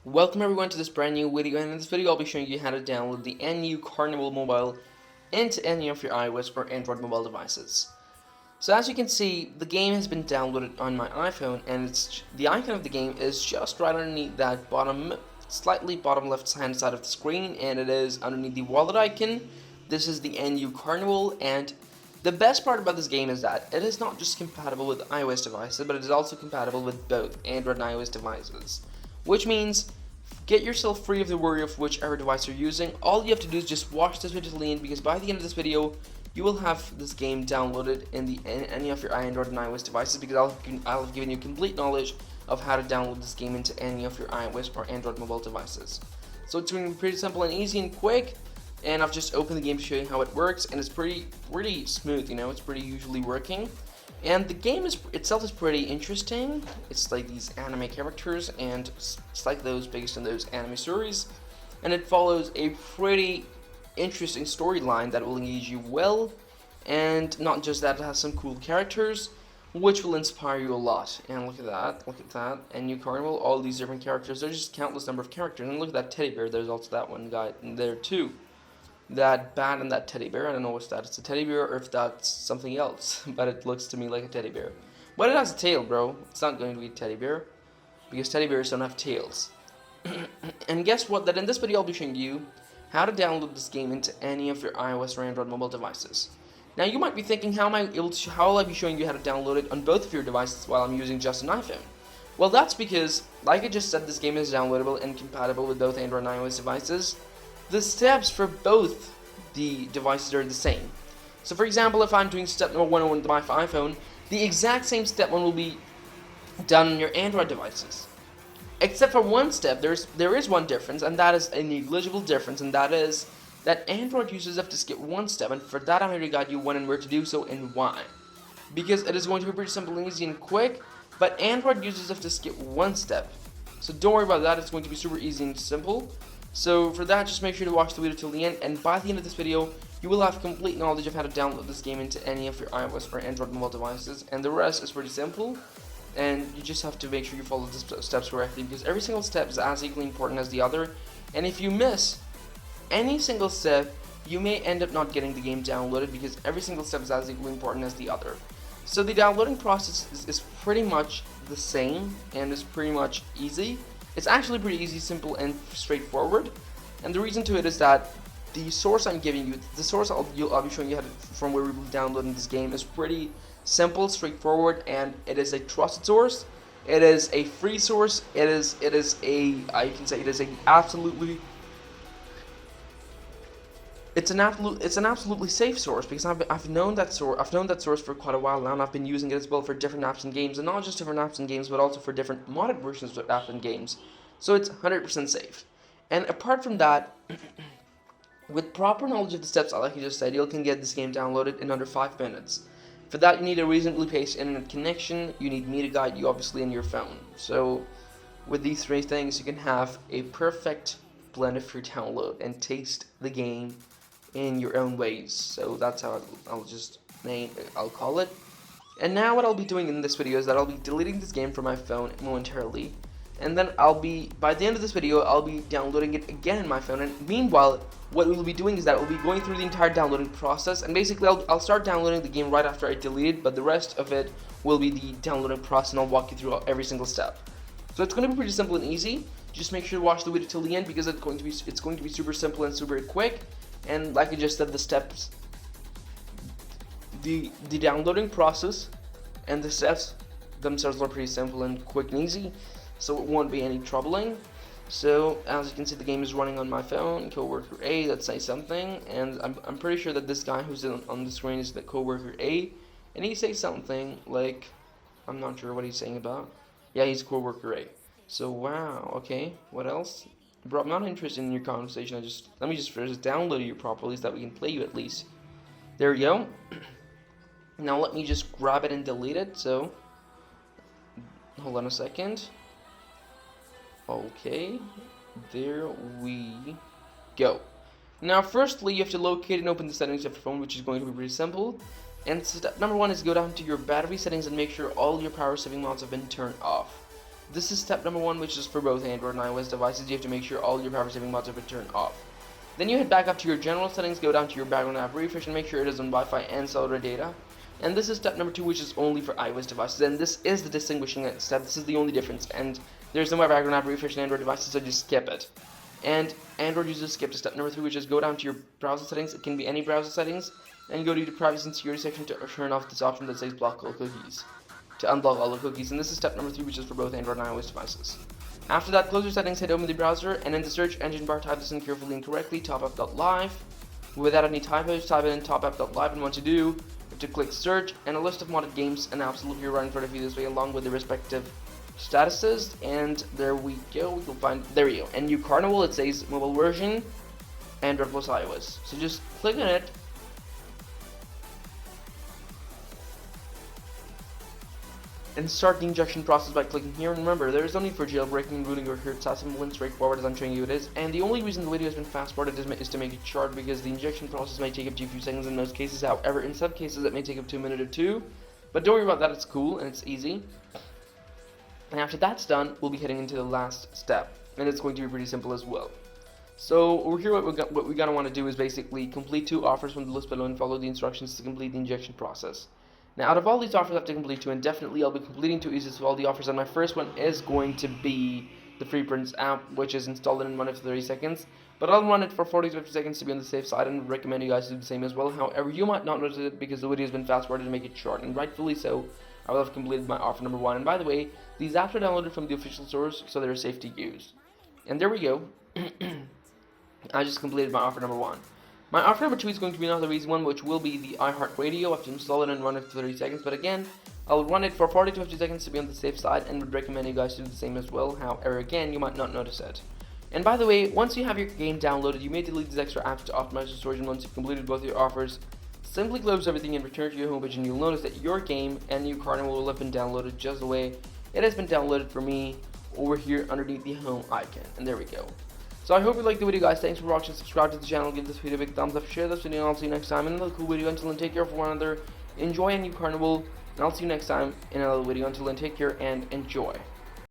Welcome everyone to this brand new video, and in this video I'll be showing you how to download the new Carnival mobile into any of your iOS or Android mobile devices. So as you can see, the game has been downloaded on my iPhone, and the icon of the game is just right underneath that slightly bottom left hand side of the screen, and it is underneath the wallet icon. This is the NU Carnival, and the best part about this game is that it is not just compatible with iOS devices, but it is also compatible with both Android and iOS devices. Which means, get yourself free of the worry of whichever device you're using. All you have to do is just watch this video to the end, because by the end of this video, you will have this game downloaded in any of your Android and iOS devices, because I'll have given you complete knowledge of how to download this game into any of your iOS or Android mobile devices. So it's going to be pretty simple and easy and quick, and I've just opened the game to show you how it works, and it's pretty smooth, it's pretty usually working. And the game itself is pretty interesting. It's like these anime characters, and it's like those based on those anime stories. And it follows a pretty interesting storyline that will engage you well. And not just that, it has some cool characters, which will inspire you a lot. And look at that. And New Carnival, all these different characters. There's just countless number of characters. And look at that teddy bear. There's also that one guy in there too. That bat and that teddy bear, I don't know what's that. It's a teddy bear or if that's something else, but it looks to me like a teddy bear. But it has a tail, bro. It's not going to be a teddy bear, because teddy bears don't have tails. And guess what? That in this video I'll be showing you how to download this game into any of your iOS or Android mobile devices. Now you might be thinking, how will I be showing you how to download it on both of your devices while I'm using just an iPhone? Well, that's because, like I just said, this game is downloadable and compatible with both Android and iOS devices. The steps for both the devices are the same. So for example, if I'm doing step number 1 on my iPhone, the exact same step 1 will be done on your Android devices. Except for one step, there is one difference, and that is a negligible difference, and that is that Android users have to skip one step, and for that I'm going to guide you when and where to do so and why. Because it is going to be pretty simple and easy and quick, but Android users have to skip one step. So don't worry about that, it's going to be super easy and simple. So for that, just make sure to watch the video till the end, and by the end of this video, you will have complete knowledge of how to download this game into any of your iOS or Android mobile devices, and the rest is pretty simple, and you just have to make sure you follow the steps correctly, because every single step is as equally important as the other, and if you miss any single step, you may end up not getting the game downloaded, because every single step is as equally important as the other. So the downloading process is pretty much the same, and is pretty much easy. It's actually pretty easy, simple, and straightforward. And the reason to it is that the source I'm giving you, the source I'll be showing you how to, from where we'll be downloading this game, is pretty simple, straightforward, and it is a trusted source. It is a free source. It is an absolutely safe source, because I've known that source for quite a while now, and I've been using it as well for different apps and games, and not just different apps and games, but also for different modded versions of apps and games. So it's 100% safe. And apart from that, with proper knowledge of the steps, like I just said, you can get this game downloaded in under 5 minutes. For that, you need a reasonably paced internet connection. You need me to guide you, obviously, in your phone. So with these 3 things, you can have a perfect blend of your download and taste the game in your own ways. So that's how I'll call it. And now what I'll be doing in this video is that I'll be deleting this game from my phone momentarily, and then by the end of this video, I'll be downloading it again in my phone. And meanwhile, what we'll be doing is that we'll be going through the entire downloading process, and basically I'll start downloading the game right after I delete it, but the rest of it will be the downloading process, and I'll walk you through every single step. So it's going to be pretty simple and easy. Just make sure to watch the video till the end, because it's going to be super simple and super quick. And like I just said, the steps, the downloading process and the steps themselves are pretty simple and quick and easy, so it won't be any troubling. So as you can see, the game is running on my phone. Coworker A, let's say something, and I'm pretty sure that this guy who's on the screen is the coworker A, and he says something like, I'm not sure what he's saying about. Yeah, he's coworker A. So wow, okay, what else? Bro, I'm not interested in your conversation. Let me just first download you properly so that we can play you at least. There we go. Now let me just grab it and delete it. So hold on a second. Okay, there we go. Now firstly, you have to locate and open the settings of your phone, which is going to be pretty simple. And step number 1 is go down to your battery settings and make sure all your power saving mods have been turned off. This is step number 1, which is for both Android and iOS devices. You have to make sure all your power saving mods have been turned off. Then you head back up to your general settings, go down to your background app refresh, and make sure it is on Wi-Fi and cellular data. And this is step number 2, which is only for iOS devices, and this is the distinguishing step. This is the only difference, and there's no background app refresh on Android devices, so just skip it. And Android users skip to step number 3, which is go down to your browser settings. It can be any browser settings, and go to the privacy and security section to turn off this option that says block all cookies, to unblock all the cookies. And this is step number 3, which is for both Android and iOS devices. After that, close your settings, hit open the browser, and in the search engine bar, type this in carefully and correctly, topapp.live. Without any typos, type it in topapp.live, and once you do, you have to click search, and a list of modded games and apps will appear right in front of you this way, along with the respective statuses. And there we go. We can find, there we go. And new Carnival, it says mobile version, Android plus iOS. So just click on it. And start the injection process by clicking here. And remember, there is no need for jailbreaking, rooting, or here. It's as simple and straightforward as I'm showing you it is. And the only reason the video has been fast-forwarded is to make it short, because the injection process may take up to a few seconds in most cases. However, in some cases it may take up to a minute or two. But don't worry about that, it's cool and it's easy. And after that's done, we'll be heading into the last step. And it's going to be pretty simple as well. So over here, what we're going to want to do is basically complete 2 offers from the list below and follow the instructions to complete the injection process. Now, out of all these offers I have to complete 2, and definitely I'll be completing 2 easiest of all the offers, and my first one is going to be the Free Prints app, which is installed in 1 to 30 seconds. But I'll run it for 40 to 50 seconds to be on the safe side, and recommend you guys do the same as well. However, you might not notice it because the video has been fast-forwarded to make it short, and rightfully so. I will have completed my offer number 1. And by the way, these apps are downloaded from the official source, so they're safe to use. And there we go. I just completed my offer number 1. My offer number 2 is going to be another easy one, which will be the iHeartRadio. I have to install it and run it for 30 seconds, but again, I'll run it for 40 to 50 seconds to be on the safe side, and would recommend you guys do the same as well. However, again, you might not notice it. And by the way, once you have your game downloaded, you may delete these extra apps to optimize your storage, and once you've completed both your offers, simply close everything and return to your homepage, and you'll notice that your game and new Carnival will have been downloaded just the way it has been downloaded for me over here underneath the home icon. And there we go. So I hope you liked the video, guys. Thanks for watching. Subscribe to the channel, give this video a big thumbs up, share this video, and I'll see you next time in another cool video. Until then, take care of one another, enjoy a new Carnival, and I'll see you next time in another video. Until then, take care and enjoy.